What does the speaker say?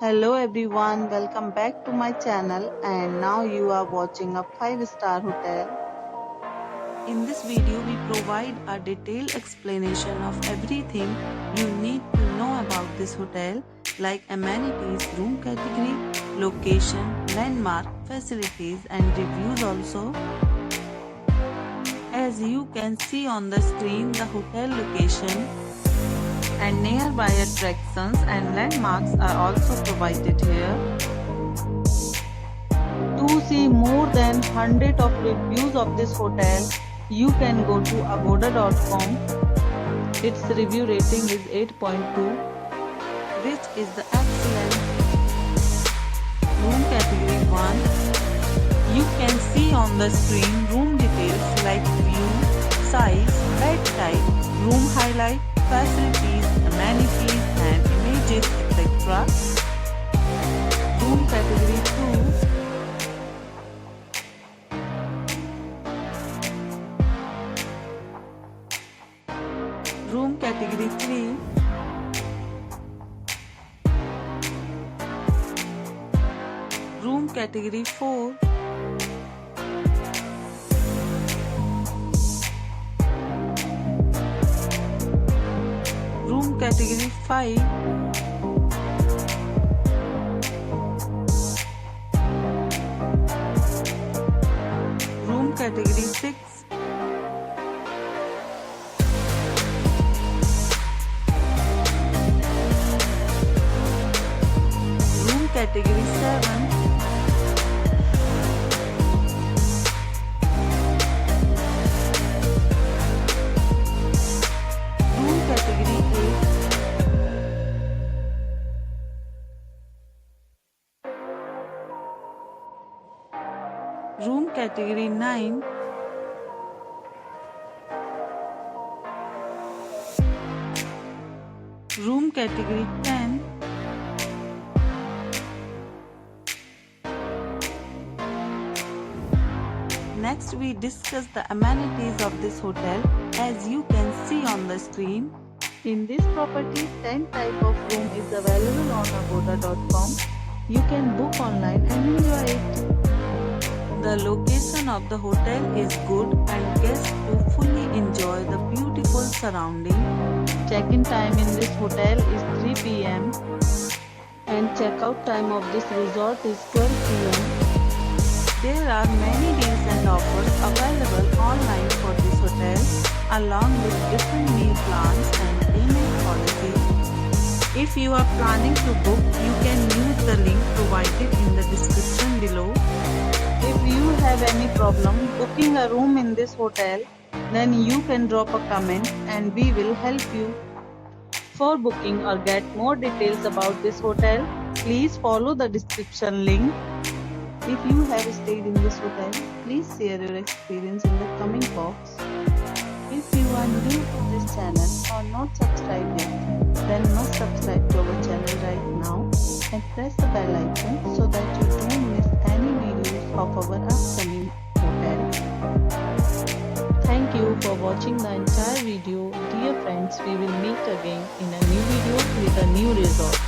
Hello everyone, welcome back to my channel and now you are watching a 5-star hotel. In this video we provide a detailed explanation of everything you need to know about this hotel like amenities, room category, location, landmark, facilities and reviews also. As you can see on the screen, the hotel location and nearby attractions and landmarks are also provided here. To see more than 100 of reviews of this hotel, you can go to agoda.com. Its review rating is 8.2, which is the excellent. Room category 1. You can see on the screen room details like view, size, bed type, room highlight, facilities, amenities and images, etc. Room category 2. Room category 3. Room category 4. Room category 5. Room category 6. Room category 7. Room category 8. Room category 9. Room category 10. Next we discuss the amenities of this hotel. As you can see on the screen, in this property 10 type of room is available on agoda.com. You can book online and enjoy it. The location of the hotel is good and guests to fully enjoy the beautiful surrounding. Check-in time in this hotel is 3 p.m. and check-out time of this resort is 12 p.m. There are many deals and offers available online for this hotel along with different meal plans and payment policies. If you are planning to book, you can use the link provided in the description below. If you have any problem booking a room in this hotel, then you can drop a comment and we will help you. For booking or get more details about this hotel, please follow the description link. If you have stayed in this hotel, please share your experience in the comment box. If you are new to this channel or not subscribed yet, then must subscribe to our channel right now and press the bell icon so that you don't miss any videos of our upcoming hotel. Thank you for watching the entire video. Dear friends, we will meet again in a new video with a new resort.